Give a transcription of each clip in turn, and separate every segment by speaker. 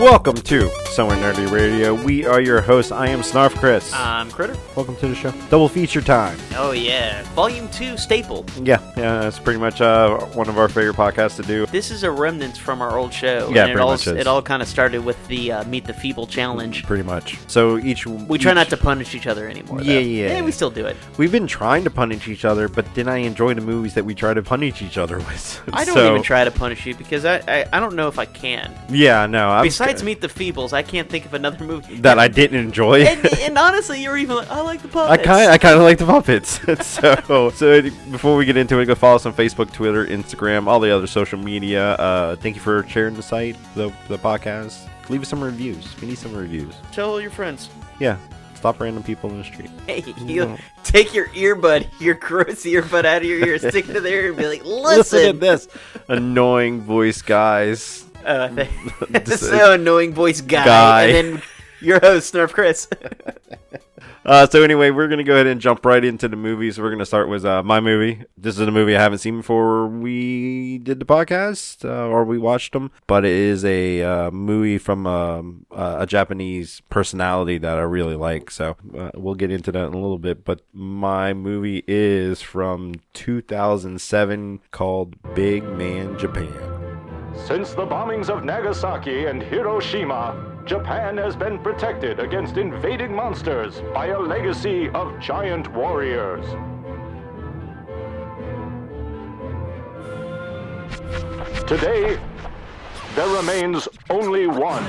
Speaker 1: Welcome to SomewhatNerdy Radio. We are your hosts. I am Snarf Chris.
Speaker 2: I'm Critter.
Speaker 1: Welcome to the show. Double feature time.
Speaker 2: Oh, yeah. Volume 2 staple.
Speaker 1: Yeah, that's pretty much one of our favorite podcasts to do.
Speaker 2: This is a remnants from our old show.
Speaker 1: Yeah,
Speaker 2: and
Speaker 1: pretty much is.
Speaker 2: It all kind of started with the Meet the Feeble challenge.
Speaker 1: Pretty much. So
Speaker 2: we try not to punish each other anymore, though.
Speaker 1: Yeah,
Speaker 2: we still do it.
Speaker 1: We've been trying to punish each other, but then I enjoy the movies that we try to punish each other with.
Speaker 2: I don't even try to punish you because I don't know if I can.
Speaker 1: Yeah, no.
Speaker 2: Besides Meet the Feebles, I can't think of another movie
Speaker 1: that I didn't enjoy.
Speaker 2: and honestly, you're even like, I like the puppets.
Speaker 1: I kind of like the puppets. so before we get into it, go follow us on Facebook, Twitter, Instagram, all the other social media. Thank you for sharing the site, the podcast. Leave us some reviews. We need some reviews.
Speaker 2: Tell your friends.
Speaker 1: Yeah. Stop random people in the street.
Speaker 2: Hey, you take your gross earbud out of your ear, stick it to their ear, and be like, listen
Speaker 1: to this. Annoying voice guys.
Speaker 2: So annoying voice guy. And then your host, Nerf Chris.
Speaker 1: So anyway, we're going to go ahead and jump right into the movies. We're going to start with my movie. This is a movie I haven't seen before we did the podcast, or we watched them. But it is a movie from a Japanese personality that I really like. So we'll get into that in a little bit. But my movie is from 2007 called Big Man Japan.
Speaker 3: Since the bombings of Nagasaki and Hiroshima, Japan has been protected against invading monsters by a legacy of giant warriors. Today, there remains only one.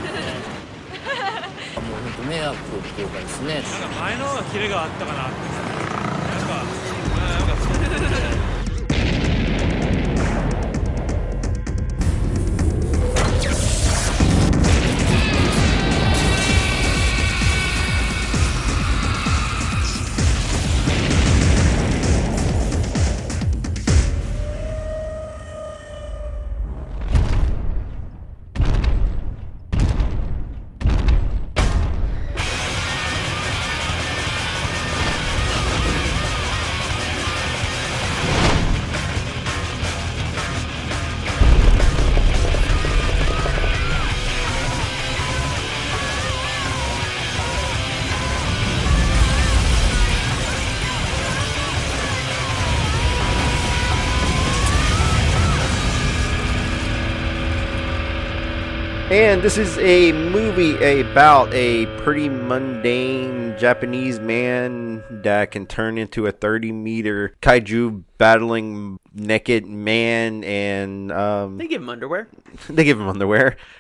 Speaker 1: And this is a movie about a pretty mundane Japanese man that can turn into a 30-meter kaiju battling naked man, and
Speaker 2: they give him underwear.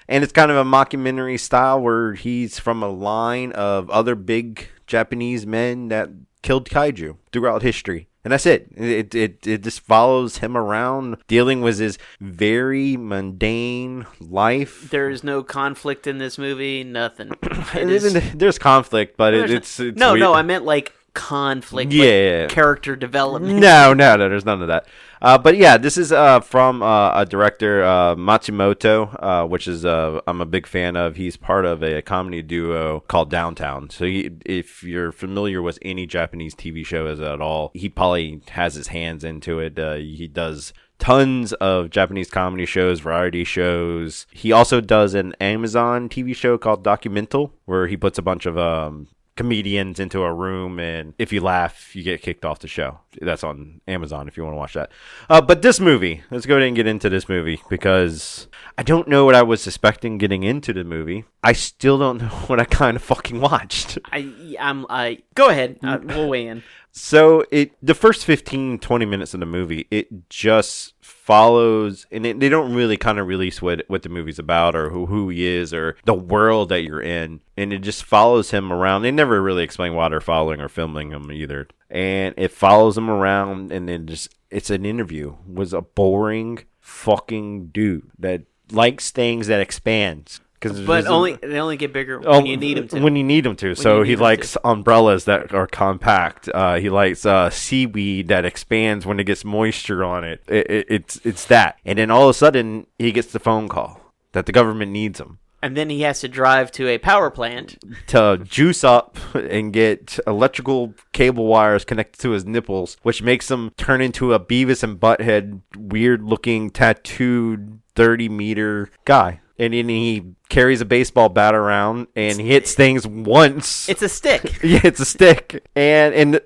Speaker 1: And it's kind of a mockumentary style where he's from a line of other big Japanese men that killed kaiju throughout history. And that's it. It just follows him around, dealing with his very mundane life.
Speaker 2: There's no conflict in this movie. Nothing.
Speaker 1: There's conflict, but it's
Speaker 2: no,
Speaker 1: weird.
Speaker 2: No. I meant like conflict.
Speaker 1: Yeah.
Speaker 2: Like character development.
Speaker 1: No. There's none of that. But yeah, this is from a director, Matsumoto, which is I'm a big fan of. He's part of a comedy duo called Downtown. So if you're familiar with any Japanese TV show at all, he probably has his hands into it. He does tons of Japanese comedy shows, variety shows. He also does an Amazon TV show called Documental, where he puts a bunch of comedians into a room, and if you laugh, you get kicked off the show. That's on Amazon if you want to watch that. But this movie, let's go ahead and get into this movie, because I don't know what I was suspecting getting into the movie. I still don't know what I kind of fucking watched.
Speaker 2: Go ahead. We'll weigh in.
Speaker 1: So the first 15-20 minutes of the movie, it just follows, and they don't really kind of release what the movie's about, or who he is, or the world that you're in, and it just follows him around. They never really explain why they're following or filming him either, and it follows him around, and then it's an interview with a boring fucking dude that likes things that expands.
Speaker 2: But they only get bigger when you need them to.
Speaker 1: When you need them to. So he likes umbrellas that are compact. He likes seaweed that expands when it gets moisture on it. It's that. And then all of a sudden, he gets the phone call that the government needs him.
Speaker 2: And then he has to drive to a power plant
Speaker 1: to juice up and get electrical cable wires connected to his nipples, which makes him turn into a Beavis and Butthead, weird-looking, tattooed, 30-meter guy. and then he carries a baseball bat around and he hits things once.
Speaker 2: It's a stick.
Speaker 1: Yeah, it's a stick. And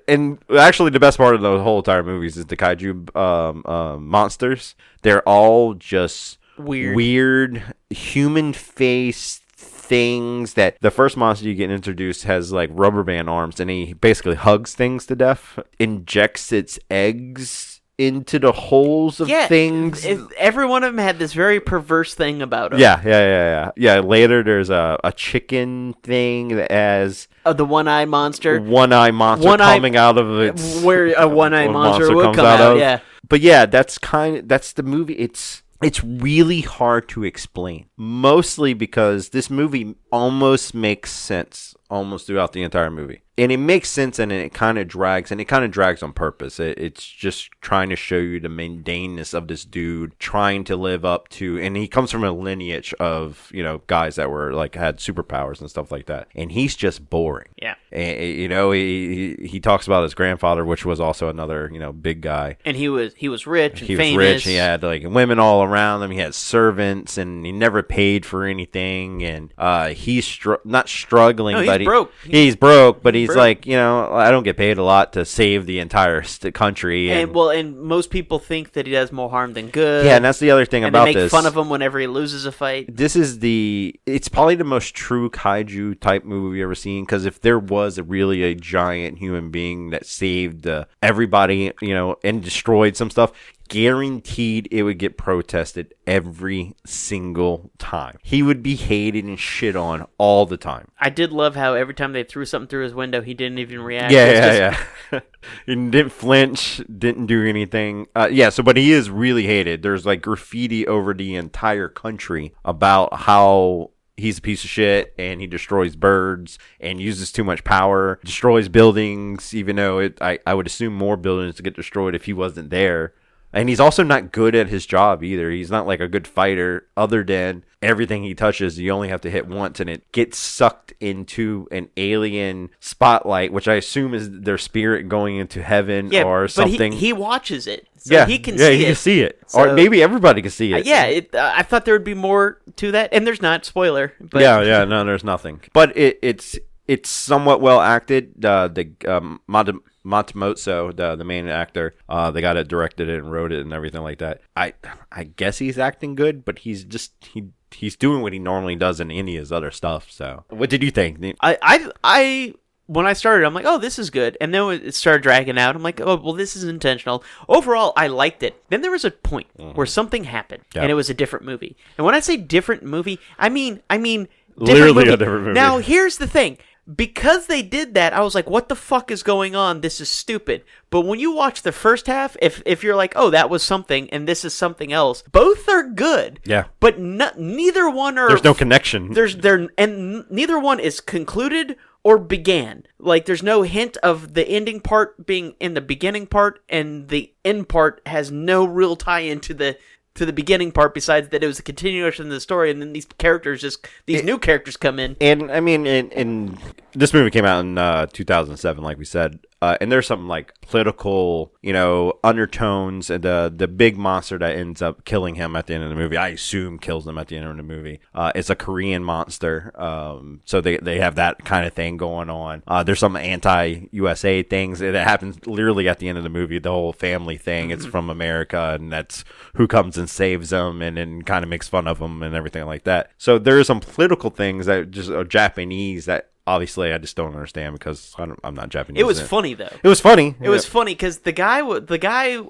Speaker 1: actually the best part of the whole entire movie is the kaiju monsters. They're all just weird human face things. That the first monster you get introduced has like rubber band arms, and he basically hugs things to death, injects its eggs into the holes of things.
Speaker 2: Every one of them had this very perverse thing about them.
Speaker 1: Yeah. Later there's a chicken thing that has
Speaker 2: the one-eye monster.
Speaker 1: Coming out of its...
Speaker 2: Where a one-eye monster would come out, yeah.
Speaker 1: But yeah, that's the movie. It's really hard to explain. Mostly because this movie almost makes sense almost throughout the entire movie. And it makes sense, and it kind of drags, on purpose. It's just trying to show you the mundaneness of this dude trying to live up to, and he comes from a lineage of, you know, guys that were like had superpowers and stuff like that. And he's just boring.
Speaker 2: Yeah.
Speaker 1: And, you know, he talks about his grandfather, which was also another, you know, big guy.
Speaker 2: And he was rich and famous.
Speaker 1: He was rich. He had like women all around him. He had servants, and he never paid for anything. And he's not struggling, but
Speaker 2: he's broke.
Speaker 1: He's broke, but he's like, you know, I don't get paid a lot to save the entire country.
Speaker 2: And most people think that he does more harm than good.
Speaker 1: Yeah, and that's the other thing about this.
Speaker 2: And they make fun of him whenever he loses a fight.
Speaker 1: It's probably the most true kaiju type movie we've ever seen, because if there was really a giant human being that saved everybody, you know, and destroyed some stuff, guaranteed it would get protested every single time. He would be hated and shit on all the time.
Speaker 2: I did love how every time they threw something through his window, he didn't even react.
Speaker 1: Yeah. He didn't flinch, didn't do anything. But he is really hated. There's like graffiti over the entire country about how he's a piece of shit, and he destroys birds and uses too much power, destroys buildings, even though I would assume more buildings to get destroyed if he wasn't there. And he's also not good at his job either. He's not like a good fighter, other than everything he touches, you only have to hit once, and it gets sucked into an alien spotlight, which I assume is their spirit going into heaven or something.
Speaker 2: But he watches it, so he can see it.
Speaker 1: Yeah, he can see it. So, or maybe everybody can see it.
Speaker 2: I thought there would be more to that, and there's not. Spoiler. But.
Speaker 1: Yeah, no, there's nothing. But it's somewhat well acted. Matsumoto, the main actor, the guy that directed it and wrote it and everything like that. I guess he's acting good, but he's doing what he normally does in any of his other stuff. So, what did you think?
Speaker 2: I when I started, I'm like, oh, this is good, and then it started dragging out. I'm like, oh, well, this is intentional. Overall, I liked it. Then there was a point where something happened, and it was a different movie. And when I say different movie, I mean
Speaker 1: literally a different movie.
Speaker 2: Now, here's the thing. Because they did that, I was like, what the fuck is going on? This is stupid. But when you watch the first half, if you're like, oh, that was something, and this is something else, both are good.
Speaker 1: Yeah.
Speaker 2: But neither one are...
Speaker 1: There's no connection.
Speaker 2: And neither one is concluded or began. Like, there's no hint of the ending part being in the beginning part, and the end part has no real tie into the beginning part, besides that it was a continuation of the story, and then these new characters come in.
Speaker 1: And I mean, and this movie came out in 2007, like we said, and there's some like political, you know, undertones. The big monster that ends up killing him at the end of the movie, I assume kills him at the end of the movie. It's a Korean monster, so they have that kind of thing going on. There's some anti-USA things that happens literally at the end of the movie. The whole family thing, it's from America, and that's who comes and saves them, and then kind of makes fun of them and everything like that. So there are some political things that just are Japanese that obviously I just don't understand, because I'm not Japanese.
Speaker 2: It was funny though.
Speaker 1: It was funny.
Speaker 2: It was funny because the guy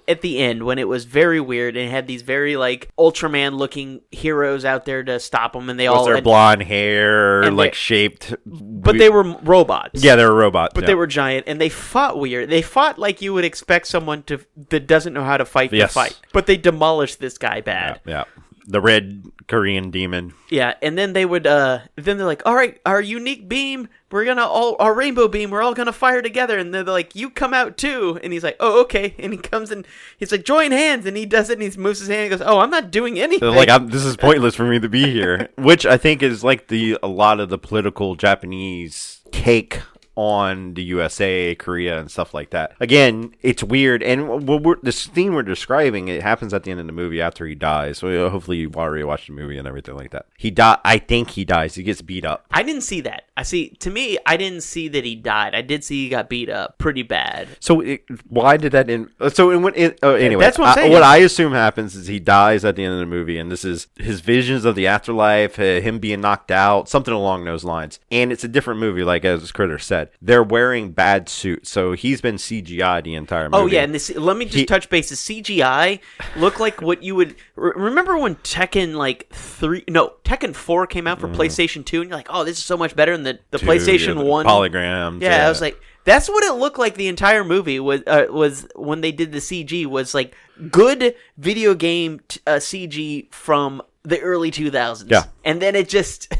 Speaker 2: at the end, when it was very weird and had these very like Ultraman looking heroes out there to stop them, and they all
Speaker 1: had blonde hair, like shaped,
Speaker 2: but they were robots.
Speaker 1: Yeah, they were robots,
Speaker 2: but they were giant, and they fought weird. They fought like you would expect someone that doesn't know how to fight to fight. But they demolished this guy bad.
Speaker 1: Yeah. The red Korean demon.
Speaker 2: Yeah, and then they would, then they're like, all right, our unique beam, our rainbow beam, we're all gonna fire together. And they're like, you come out too. And he's like, oh, okay. And he comes and he's like, join hands. And he does it, and he moves his hand and goes, oh, I'm not doing anything.
Speaker 1: Like, this is pointless for me to be here. Which I think is like a lot of the political Japanese take on the USA, Korea, and stuff like that. Again, it's weird. And the scene we're describing, it happens at the end of the movie after he dies. So hopefully you already watched the movie and everything like that. I think he dies. He gets beat up.
Speaker 2: I didn't see that. To me, I didn't see that he died. I did see he got beat up pretty bad.
Speaker 1: So why did that anyway?
Speaker 2: That's what I'm saying.
Speaker 1: What I assume happens is he dies at the end of the movie, and this is his visions of the afterlife, him being knocked out, something along those lines. And it's a different movie, like as Critter said. They're wearing bad suits, so he's been CGI the entire movie.
Speaker 2: Oh yeah, and let me just touch base. The CGI look like what you would remember when Tekken 4 came out for PlayStation 2, and you're like, oh, this is so much better than the PlayStation 1
Speaker 1: holograms.
Speaker 2: Yeah, I was like, that's what it looked like. The entire movie was when they did the CG was like good video game CG from the early 2000s.
Speaker 1: Yeah,
Speaker 2: and then it just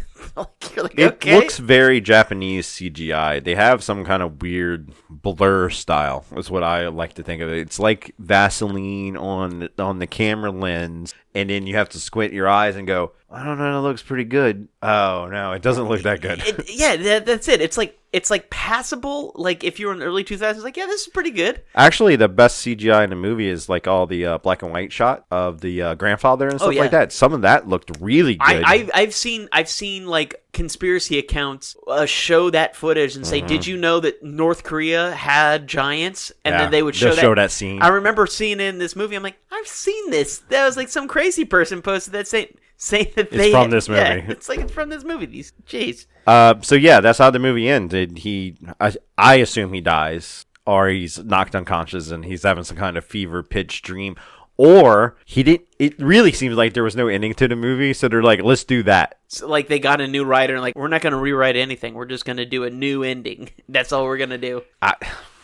Speaker 2: you're like,
Speaker 1: it
Speaker 2: okay.
Speaker 1: looks very Japanese CGI. They have some kind of weird blur style. Is what I like to think of it. It's like Vaseline on the camera lens, and then you have to squint your eyes and go, I don't know, it looks pretty good. Oh no, it doesn't look that good.
Speaker 2: That's it. It's like passable. Like if you were in the early 2000s, like, yeah, this is pretty good.
Speaker 1: Actually, the best CGI in the movie is like all the black and white shot of the grandfather and stuff like that. Some of that looked really good.
Speaker 2: I've seen like conspiracy accounts show that footage and say, did you know that North Korea had giants? And then they would show that scene. I remember seeing it in this movie. I'm like, I've seen this. That was like some crazy person posted that saying that it's
Speaker 1: from this movie.
Speaker 2: Yeah, it's like it's from this movie. Jeez.
Speaker 1: So yeah, that's how the movie ended. I assume he dies, or he's knocked unconscious and he's having some kind of fever pitch dream, or he didn't. It really seems like there was no ending to the movie, so they're like, let's do that.
Speaker 2: So, like, they got a new writer and like, we're not going to rewrite anything. We're just going to do a new ending. That's all we're going to do.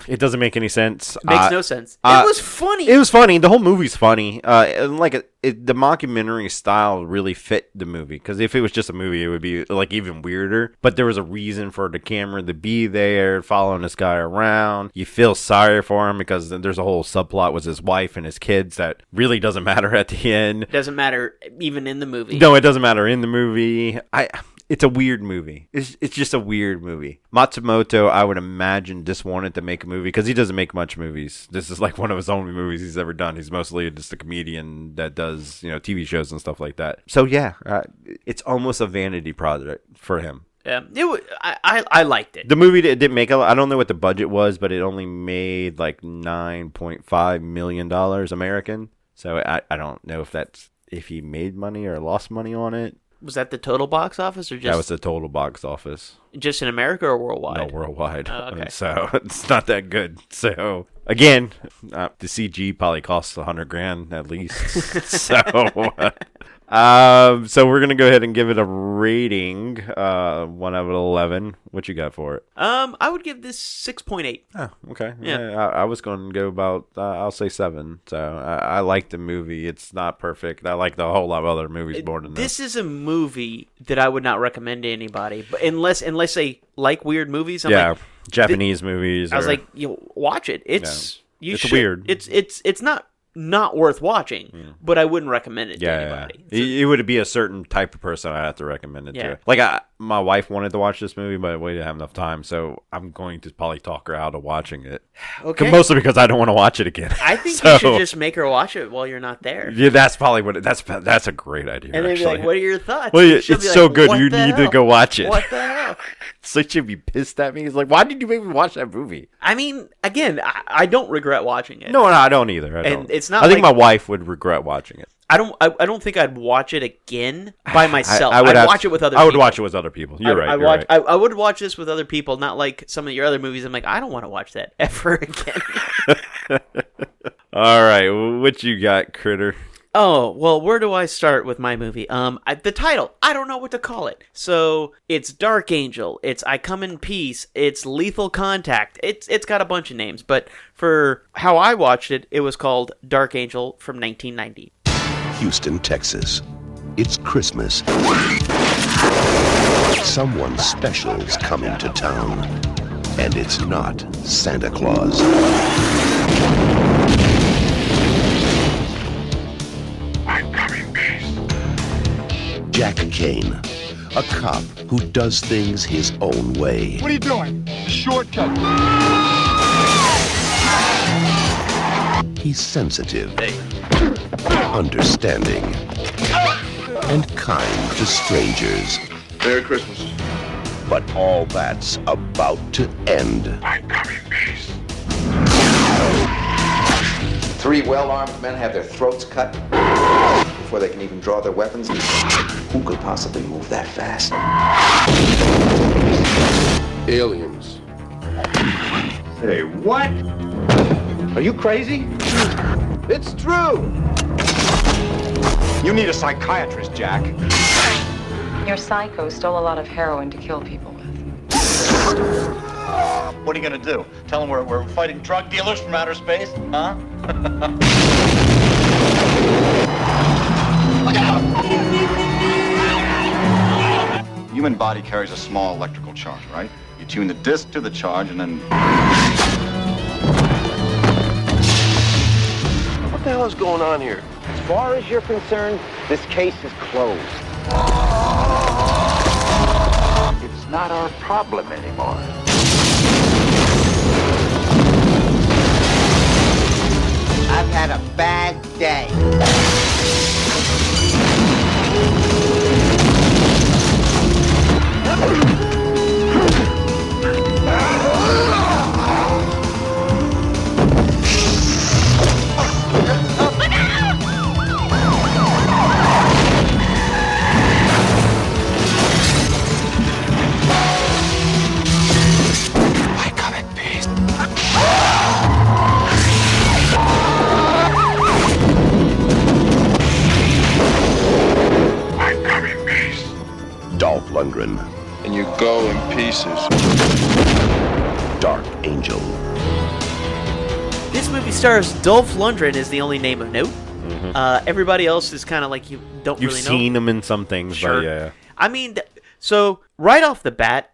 Speaker 1: It doesn't make any sense.
Speaker 2: Makes no sense. It was funny.
Speaker 1: It was funny. The whole movie's funny. The mockumentary style really fit the movie. Because if it was just a movie, it would be like even weirder. But there was a reason for the camera to be there, following this guy around. You feel sorry for him because there's a whole subplot with his wife and his kids that really doesn't matter at the end.
Speaker 2: It doesn't matter even in the movie.
Speaker 1: No, it doesn't matter in the movie. It's a weird movie. It's just a weird movie. Matsumoto, I would imagine, just wanted to make a movie because he doesn't make much movies. This is like one of his only movies he's ever done. He's mostly just a comedian that does, TV shows and stuff like that. So yeah, it's almost a vanity project for him.
Speaker 2: Yeah, I liked it.
Speaker 1: The movie didn't make I don't know what the budget was, but it only made like $9.5 million American. So I don't know if he made money or lost money on it.
Speaker 2: Was that the total box office, or just
Speaker 1: that was the total box office?
Speaker 2: Just in America or worldwide?
Speaker 1: No, worldwide.
Speaker 2: Oh, okay.
Speaker 1: So it's not that good. So again, the CG probably costs $100,000 at least. So we're gonna go ahead and give it a rating, 1 out of 11. What you got for it?
Speaker 2: I would give this 6.8.
Speaker 1: Oh, okay.
Speaker 2: Yeah.
Speaker 1: I was going to go about, I'll say 7. So I like the movie. It's not perfect. I like the whole lot of other movies more than this.
Speaker 2: This is a movie that I would not recommend to anybody, but unless they like weird movies.
Speaker 1: Japanese movies.
Speaker 2: I was like, watch it. It's
Speaker 1: weird.
Speaker 2: It's not worth watching, but I wouldn't recommend it to anybody.
Speaker 1: It would be a certain type of person I'd have to recommend it to. Like, my wife wanted to watch this movie, but we didn't have enough time, so I'm going to probably talk her out of watching it.
Speaker 2: Okay.
Speaker 1: Mostly because I don't want to watch it again.
Speaker 2: I think you should just make her watch it while you're not there.
Speaker 1: Yeah, that's probably that's a great idea,
Speaker 2: and then
Speaker 1: actually.
Speaker 2: Be like, what are your thoughts?
Speaker 1: Well, it's so good, you need to go watch it.
Speaker 2: What the hell?
Speaker 1: So she'd be pissed at me. He's like, why did you make me watch that movie?
Speaker 2: I mean, again, I don't regret watching it.
Speaker 1: No, I don't either.
Speaker 2: It's not.
Speaker 1: I think my wife would regret watching it.
Speaker 2: I don't think I'd watch it again by myself. I'd watch it with other people.
Speaker 1: I would watch it with other people. You're right.
Speaker 2: I would watch this with other people, not like some of your other movies. I'm like, I don't want to watch that ever again.
Speaker 1: All right. What you got, Critter?
Speaker 2: Oh, well, where do I start with my movie? The title, I don't know what to call it. So, it's Dark Angel, it's I Come in Peace, it's Lethal Contact. It's got a bunch of names, but for how I watched it, it was called Dark Angel from 1990.
Speaker 4: Houston, Texas. It's Christmas. Someone special's coming to town. And it's not Santa Claus. Jack Kane, A cop who does things his own way.
Speaker 5: What are you doing? Shortcut.
Speaker 4: He's sensitive, understanding, and kind to strangers.
Speaker 5: Merry Christmas.
Speaker 4: But all that's about to end.
Speaker 5: I'm coming, peace.
Speaker 6: 3 well-armed men have their throats cut before they can even draw their weapons. Who could possibly move that fast?
Speaker 5: Aliens.
Speaker 6: Say what? Are you crazy? It's true.
Speaker 5: You need a psychiatrist, Jack.
Speaker 7: Your psycho stole a lot of heroin to kill people with.
Speaker 8: What are you gonna do? Tell them we're fighting drug dealers from outer space? Huh? Look out! Human body carries a small electrical charge, right? You tune the disc to the charge and then...
Speaker 6: What the hell is going on here? As far as you're concerned, this case is closed. It's not our problem anymore. I've had a bad day.
Speaker 4: Lundgren.
Speaker 5: And you go in pieces.
Speaker 4: Dark Angel.
Speaker 2: This movie stars Dolph Lundgren is the only name of note. Everybody else is kind of like you don't
Speaker 1: You've
Speaker 2: really know.
Speaker 1: seen him in some things,
Speaker 2: Sure.
Speaker 1: but yeah.
Speaker 2: I mean, so right off the bat,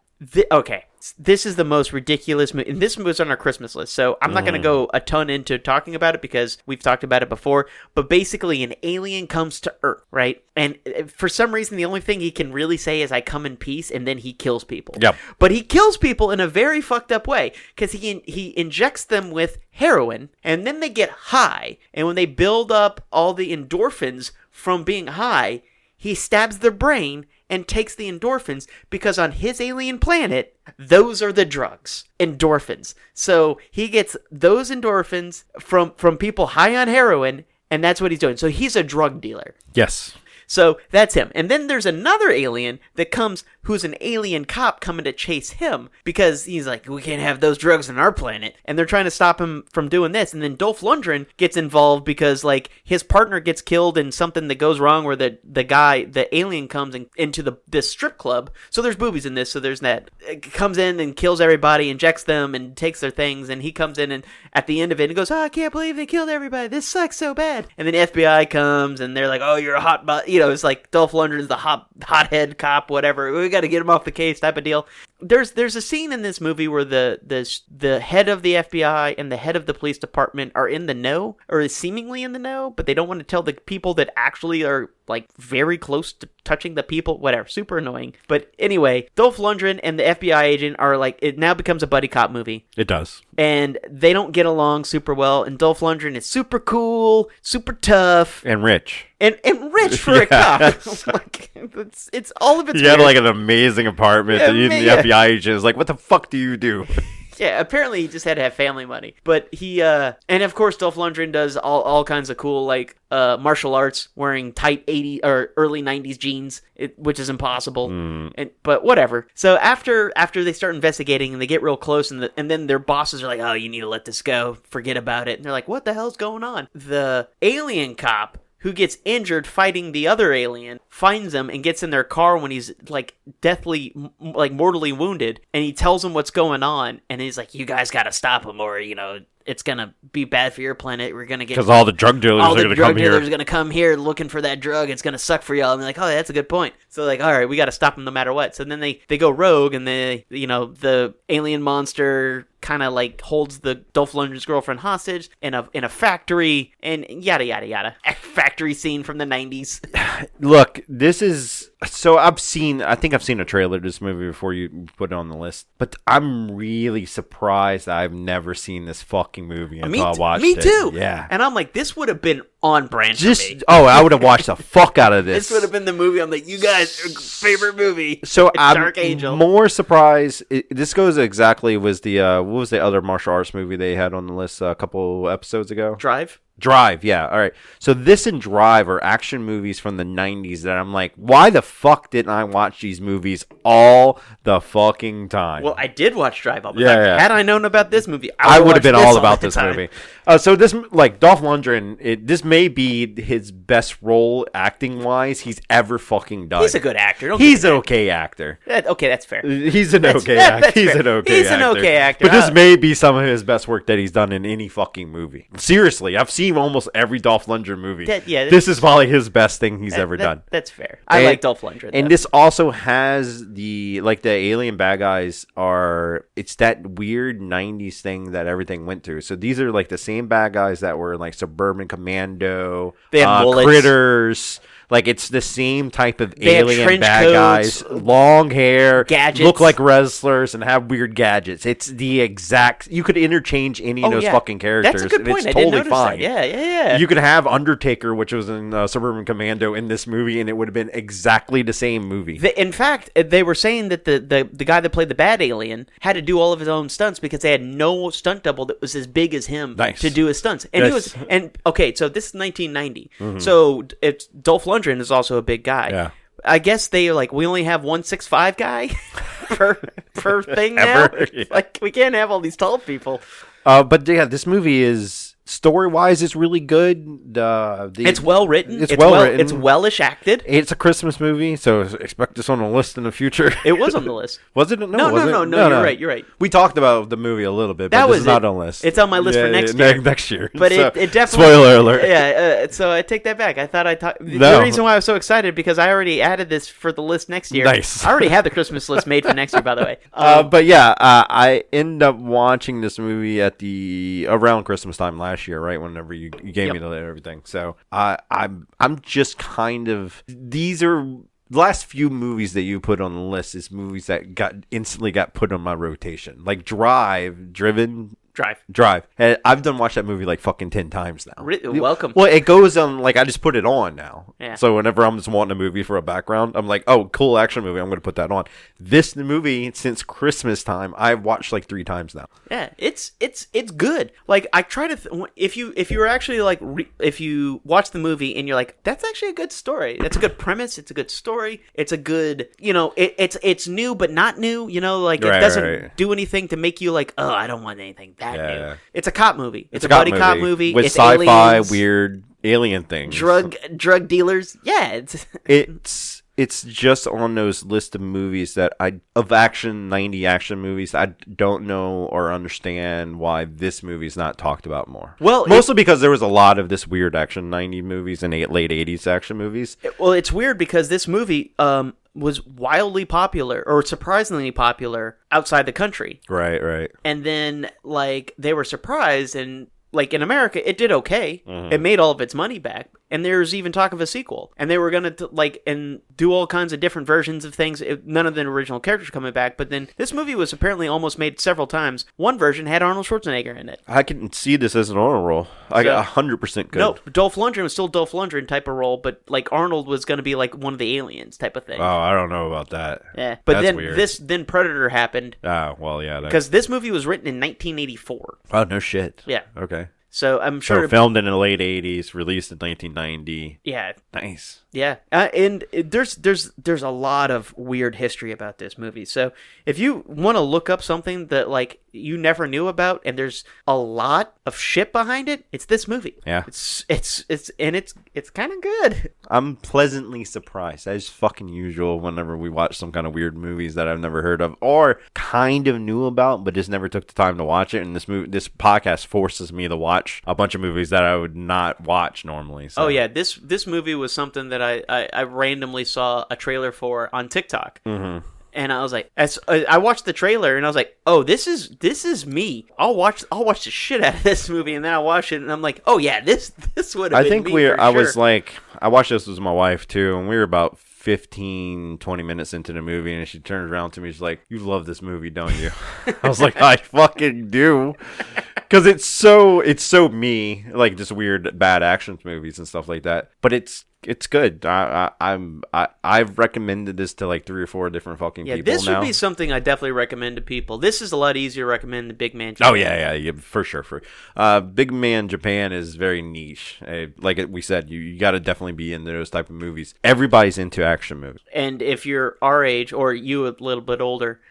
Speaker 2: okay, this is the most ridiculous movie. And this was on our Christmas list, so I'm not going to go a ton into talking about it because we've talked about it before. But basically, an alien comes to Earth, right? And for some reason, the only thing he can really say is, I come in peace, and then he kills people.
Speaker 1: Yep.
Speaker 2: But he kills people in a very fucked up way because he injects them with heroin, and then they get high. And when they build up all the endorphins from being high, he stabs their brain and takes the endorphins because on his alien planet, those are the drugs. Endorphins. So he gets those endorphins from people high on heroin, and that's what he's doing. So he's a drug dealer.
Speaker 1: Yes.
Speaker 2: So that's him. And then there's another alien that comes, who's an alien cop coming to chase him because he's like, we can't have those drugs on our planet. And they're trying to stop him from doing this. And then Dolph Lundgren gets involved because like his partner gets killed in something that goes wrong where the alien comes into this strip club. So there's boobies in this. So there's that. It comes in and kills everybody, injects them and takes their things. And he comes in and at the end of it, he goes, oh, I can't believe they killed everybody. This sucks so bad. And then FBI comes and they're like, oh, you're a hot butt. You know, it's like Dolph Lundgren's the hothead cop, whatever. We got to get him off the case type of deal. There's a scene in this movie where the head of the FBI and the head of the police department are in the know, or is seemingly in the know, but they don't want to tell the people that actually are like very close to touching the people, whatever. Super annoying. But anyway, Dolph Lundgren and the FBI agent are like, it now becomes a buddy cop movie.
Speaker 1: It does.
Speaker 2: And they don't get along super well, and Dolph Lundgren is super cool, super tough.
Speaker 1: And rich.
Speaker 2: And rich for a cop. Like, it's all of it's
Speaker 1: He had
Speaker 2: weird.
Speaker 1: like an amazing apartment.
Speaker 2: Yeah,
Speaker 1: And even the FBI agent is like, what the fuck do you do?
Speaker 2: Yeah, apparently he just had to have family money. But he, and of course Dolph Lundgren does all kinds of cool, like, martial arts, wearing tight 80s or early 90s jeans, which is impossible. But whatever. So after they start investigating and they get real close, and then their bosses are like, oh, you need to let this go. Forget about it. And they're like, what the hell's going on? The alien cop who gets injured fighting the other alien, finds him and gets in their car when he's, like, mortally wounded, and he tells him what's going on, and he's like, you guys gotta stop him, or, you know, it's gonna be bad for your planet. We're gonna get...
Speaker 1: Because all the drug dealers are gonna come here.
Speaker 2: All the drug dealers are gonna come here looking for that drug. It's gonna suck for y'all. And they're like, oh, that's a good point. So, like, all right, we gotta stop them no matter what. So then they go rogue, and the alien monster kind of like holds the Dolph Lundgren's girlfriend hostage in a factory, and yada yada yada. A factory scene from the 90s.
Speaker 1: Look, this is So I think I've seen a trailer to this movie before you put it on the list, but I'm really surprised that I've never seen this fucking movie until I watched it.
Speaker 2: Me too.
Speaker 1: Yeah.
Speaker 2: And I'm like, this would have been on brand for me.
Speaker 1: I would have watched the fuck out of this.
Speaker 2: This would have been the movie I'm like, you guys' favorite movie.
Speaker 1: So I'm
Speaker 2: Dark Angel.
Speaker 1: more surprised. This goes exactly what was the other martial arts movie they had on the list a couple episodes ago? Drive, yeah. All right. So this and Drive are action movies from the 90s that I'm like, why the fuck didn't I watch these movies all the fucking time?
Speaker 2: Well, I did watch Drive all the
Speaker 1: Yeah,
Speaker 2: time.
Speaker 1: yeah.
Speaker 2: Had I known about this movie,
Speaker 1: I would have been all about
Speaker 2: the
Speaker 1: this
Speaker 2: time.
Speaker 1: movie. So this, like, Dolph Lundgren, this may be his best role acting-wise he's ever fucking done.
Speaker 2: He's a good actor.
Speaker 1: He's an okay actor.
Speaker 2: Okay, that's fair.
Speaker 1: He's an okay actor. He's an okay actor. But this may be some of his best work that he's done in any fucking movie. Seriously, I've seen almost every Dolph Lundgren movie. This is probably his best thing he's ever done.
Speaker 2: That's fair. I like Dolph Lundgren.
Speaker 1: And this also has the alien bad guys it's that weird 90s thing that everything went through. So these are like the same bad guys that were like Suburban Commando,
Speaker 2: they have
Speaker 1: Critters. Like, it's the same type of alien bad
Speaker 2: coats,
Speaker 1: guys. Long hair.
Speaker 2: Gadgets.
Speaker 1: Look like wrestlers and have weird gadgets. It's the exact... You could interchange any of those fucking characters.
Speaker 2: That's a good point.
Speaker 1: It's
Speaker 2: I
Speaker 1: totally
Speaker 2: didn't
Speaker 1: fine.
Speaker 2: That. Yeah.
Speaker 1: You could have Undertaker, which was in Suburban Commando, in this movie, and it would have been exactly the same movie.
Speaker 2: In fact, they were saying that the guy that played the bad alien had to do all of his own stunts because they had no stunt double that was as big as him to do his stunts. And so this is 1990. Mm-hmm. So it's Dolph Lundgren is also a big guy.
Speaker 1: Yeah.
Speaker 2: I guess they are like, we only have 165 guy per thing now.
Speaker 1: Yeah.
Speaker 2: Like, we can't have all these tall people.
Speaker 1: But yeah, this movie is... Story-wise, it's really good.
Speaker 2: It's well written.
Speaker 1: It's well written.
Speaker 2: It's wellish acted.
Speaker 1: It's a Christmas movie, so expect this on the list in the future.
Speaker 2: It was on the list.
Speaker 1: Was it?
Speaker 2: No. You're right.
Speaker 1: We talked about the movie a little bit, but this is not on the list.
Speaker 2: It's on my list for next year.
Speaker 1: Next year.
Speaker 2: But
Speaker 1: so,
Speaker 2: it definitely...
Speaker 1: Spoiler alert.
Speaker 2: Yeah, so I take that back. I thought The reason why I was so excited, because I already added this for the list next year.
Speaker 1: Nice.
Speaker 2: I already have the Christmas list made for next year, by the way.
Speaker 1: But yeah, I ended up watching this movie around Christmas time last year, right? Whenever you gave me everything. So I'm just kind of... These are... The last few movies that you put on the list is movies that instantly got put on my rotation. Like Drive. And I've done watch that movie like fucking 10 times now.
Speaker 2: Welcome.
Speaker 1: Well, it goes on, like, I just put it on now.
Speaker 2: Yeah.
Speaker 1: So whenever I'm just wanting a movie for a background, I'm like, oh, cool action movie, I'm going to put that on. This movie, since Christmas time, I've watched like 3 times now.
Speaker 2: Yeah, it's good. Like, I try to if you were actually like if you watch the movie and you're like, that's actually a good story. That's a good premise. It's a good story. It's a good, it's new but not new. It doesn't do anything to make you like, oh, I don't want anything that new.
Speaker 1: Yeah.
Speaker 2: It's a cop movie. It's a buddy cop movie
Speaker 1: with
Speaker 2: it's
Speaker 1: sci-fi
Speaker 2: aliens,
Speaker 1: weird alien things,
Speaker 2: drug dealers. Yeah,
Speaker 1: it's just on those list of movies that of action 90 action movies. I don't know or understand why this movie's not talked about more.
Speaker 2: Well,
Speaker 1: mostly because there was a lot of this weird action 90 movies and late 80s action movies.
Speaker 2: Well, it's weird because this movie was wildly popular or surprisingly popular outside the country.
Speaker 1: Right.
Speaker 2: And then, like, they were surprised, and, like, in America, it did okay.
Speaker 1: Mm-hmm.
Speaker 2: It made all of its money back. And there's even talk of a sequel. And they were going to, and do all kinds of different versions of things. None of the original characters coming back. But then this movie was apparently almost made several times. One version had Arnold Schwarzenegger in it.
Speaker 1: I can see this as an honor roll. I got 100% good.
Speaker 2: No, Dolph Lundgren was still Dolph Lundgren type of role. But, like, Arnold was going to be, like, one of the aliens type of thing.
Speaker 1: Oh, I don't know about that.
Speaker 2: Yeah. But
Speaker 1: that's
Speaker 2: then
Speaker 1: weird.
Speaker 2: then Predator happened.
Speaker 1: Ah, well, yeah.
Speaker 2: Because this movie was written in 1984.
Speaker 1: Oh, no shit.
Speaker 2: Yeah.
Speaker 1: Okay.
Speaker 2: So I'm sure.
Speaker 1: So filmed in the late 80s, released in 1990.
Speaker 2: Yeah.
Speaker 1: Nice.
Speaker 2: Yeah. And there's a lot of weird history about this movie. So if you want to look up something that, like, you never knew about and there's a lot of shit behind it, it's this movie.
Speaker 1: Yeah.
Speaker 2: It's kind of good.
Speaker 1: I'm pleasantly surprised, as fucking usual, whenever we watch some kind of weird movies that I've never heard of or kind of knew about, but just never took the time to watch it. And this podcast forces me to watch a bunch of movies that I would not watch normally. So.
Speaker 2: Oh yeah, this movie was something that I randomly saw a trailer for on TikTok. Mm-hmm. And I was like, I watched the trailer and I was like, oh, this is me. I'll watch the shit out of this movie. And then I watched it and I'm like, oh yeah, this would have been me for sure.
Speaker 1: I was like, I watched this with my wife too, and we were about 15, 20 minutes into the movie, and she turns around to me. She's like, "You love this movie, don't you?" I was like, "I fucking do," because it's so me, like just weird bad action movies and stuff like that. But it's good. I've recommended this to like 3 or 4 different fucking people.
Speaker 2: This
Speaker 1: now.
Speaker 2: would be something I definitely recommend to people. This is a lot easier to recommend than Big Man
Speaker 1: Oh
Speaker 2: Japan.
Speaker 1: yeah, for sure. Big Man Japan is very niche. Like we said, you got to definitely be into those type of movies. Everybody's into action movies.
Speaker 2: And if you're our age or you a little bit older,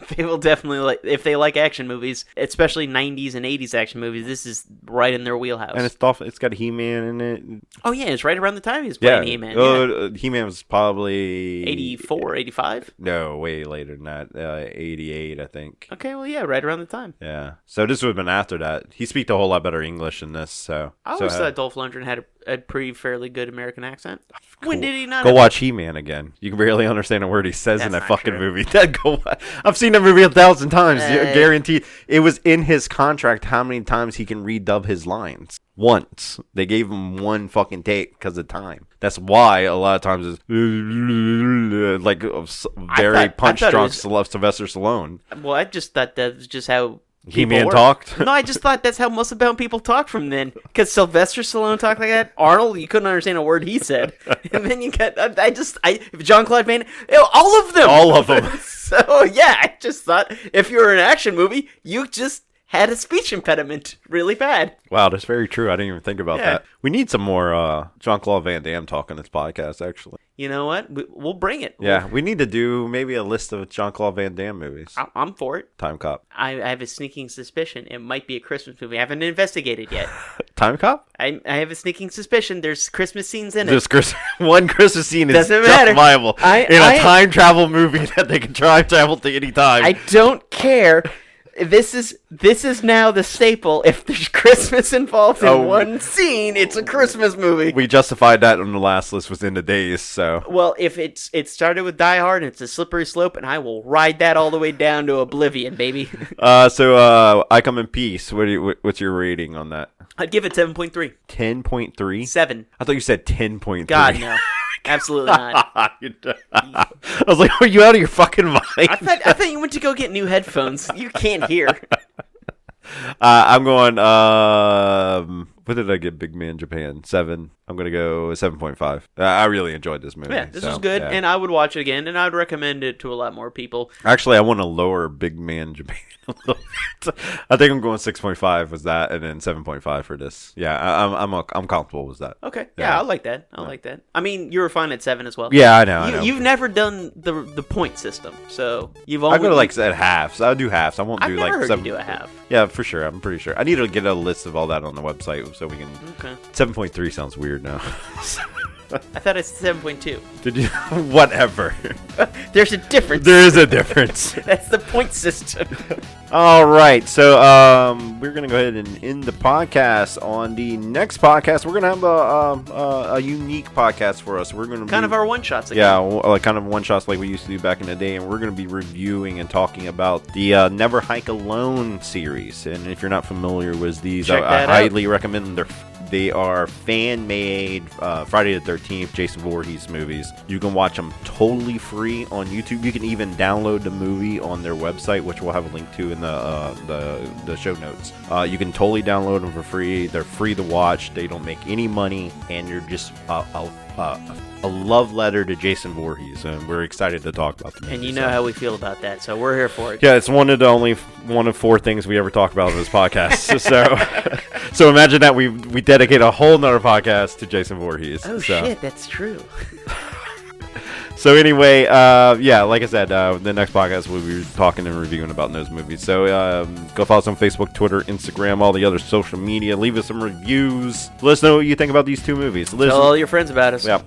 Speaker 2: they will definitely like, if they like action movies, especially 90s and 80s action movies, this is right in their wheelhouse.
Speaker 1: And it's got He-Man in it.
Speaker 2: Oh yeah, it's right around the time he was playing He-Man.
Speaker 1: He-Man was probably
Speaker 2: 84, 85?
Speaker 1: No, way later than that. 88, I think.
Speaker 2: Okay, well yeah, right around the time.
Speaker 1: Yeah. So this would have been after that. He speaks a whole lot better English in this. So
Speaker 2: I always thought Dolph Lundgren had a pretty fairly good American accent.
Speaker 1: Cool.
Speaker 2: When did he not?
Speaker 1: Go watch He-Man again. You can barely understand a word he says in that
Speaker 2: not
Speaker 1: fucking
Speaker 2: true.
Speaker 1: movie. I've seen that movie 1,000 times. Guaranteed. It was in his contract how many times he can redub his lines. Once. They gave him one fucking take because of time. That's why a lot of times it's like very punch-drunk Sylvester Stallone.
Speaker 2: Well, I just thought that was just how
Speaker 1: He-Man talked?
Speaker 2: No, I just thought that's how most about people talk from then. Because Sylvester Stallone talked like that. Arnold, you couldn't understand a word he said. And then you got, Jean-Claude Van Damme, all of them.
Speaker 1: All of them.
Speaker 2: So, yeah, I just thought if you were in an action movie, you just had a speech impediment really bad.
Speaker 1: Wow, that's very true. I didn't even think about that. We need some more Jean-Claude Van Damme talk on this podcast, actually.
Speaker 2: You know what? We'll bring it.
Speaker 1: Yeah, we need to do maybe a list of Jean-Claude Van Damme movies.
Speaker 2: I'm for it.
Speaker 1: Time Cop.
Speaker 2: I have a sneaking suspicion it might be a Christmas movie. I haven't investigated yet.
Speaker 1: Time Cop?
Speaker 2: I have a sneaking suspicion there's Christmas scenes in it.
Speaker 1: There's one Christmas scene is
Speaker 2: Doesn't matter.
Speaker 1: justifiable in a time travel movie that they can time travel to any time.
Speaker 2: I don't care. This is now the staple. If there's Christmas involved in one scene, it's a Christmas movie.
Speaker 1: We justified that on the last list within the days, so.
Speaker 2: Well, if it started with Die Hard and it's a slippery slope, and I will ride that all the way down to oblivion, baby.
Speaker 1: So I Come in Peace. What's your rating on that?
Speaker 2: I'd give it 7.3.
Speaker 1: 10.3?
Speaker 2: 7.
Speaker 1: I thought you said 10.3.
Speaker 2: God, no. Absolutely not.
Speaker 1: I was like, are you out of your fucking mind?
Speaker 2: I thought you went to go get new headphones. You can't hear.
Speaker 1: I'm going, what did I get? Big Man Japan? 7. I'm going to go 7.5. I really enjoyed this movie.
Speaker 2: Yeah, this was good, and I would watch it again, and I would recommend it to a lot more people.
Speaker 1: Actually, I want to lower Big Man Japan a little bit. I think I'm going 6.5 was that, and then 7.5 for this. Yeah, I'm comfortable with that.
Speaker 2: Okay, yeah, I like that. I like that. I mean, you were fine at 7 as well.
Speaker 1: Yeah, I know.
Speaker 2: You've never done the point system, so you've only.
Speaker 1: I go to like at halves. I'll do halves. I won't do
Speaker 2: I've
Speaker 1: like
Speaker 2: never heard
Speaker 1: 7.
Speaker 2: you do a half.
Speaker 1: Yeah, for sure. I'm pretty sure. I need to get a list of all that on the website so we can.
Speaker 2: Okay.
Speaker 1: 7.3 sounds weird now.
Speaker 2: I thought it's 7.2.
Speaker 1: Did you? Whatever.
Speaker 2: There's a difference.
Speaker 1: There is a difference.
Speaker 2: That's the point system.
Speaker 1: All right, so we're gonna go ahead and end the podcast. On the next podcast, we're gonna have a unique podcast for us. We're gonna
Speaker 2: kind of our one shots again.
Speaker 1: Yeah, like kind of one shots like we used to do back in the day, and we're gonna be reviewing and talking about the Never Hike Alone series. And if you're not familiar with these, I highly recommend them. They are fan-made Friday the 13th Jason Voorhees movies. You can watch them totally free on YouTube. You can even download the movie on their website, which we'll have a link to in the show notes. You can totally download them for free. They're free to watch. They don't make any money, and you're just a love letter to Jason Voorhees, and we're excited to talk about them.
Speaker 2: And you know how we feel about that, so we're here for it.
Speaker 1: Yeah, it's one of 4 things we ever talk about on this podcast. So imagine that we dedicate a whole nother podcast to Jason Voorhees.
Speaker 2: Oh shit, that's true.
Speaker 1: So anyway, yeah, like I said, the next podcast we'll be talking and reviewing about those movies. So go follow us on Facebook, Twitter, Instagram, all the other social media. Leave us some reviews. Let us know what you think about these 2 movies.
Speaker 2: Tell all your friends about us.
Speaker 1: Yeah.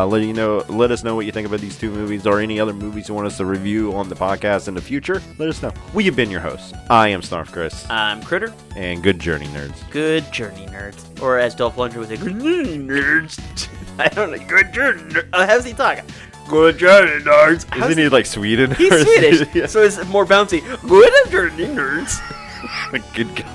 Speaker 1: Let us know what you think about these 2 movies or any other movies you want us to review on the podcast in the future. Let us know. We have been your hosts. I am Snarf Chris.
Speaker 2: I'm Critter.
Speaker 1: And good journey, nerds.
Speaker 2: Good journey, nerds. Or as Dolph Lundgren would say, good journey, nerds. I don't know. Good journey. How's he talking? Good journey, nerds.
Speaker 1: Isn't he like Sweden?
Speaker 2: He's Swedish, so it's more bouncy. Good journey, nerds.
Speaker 1: Good God.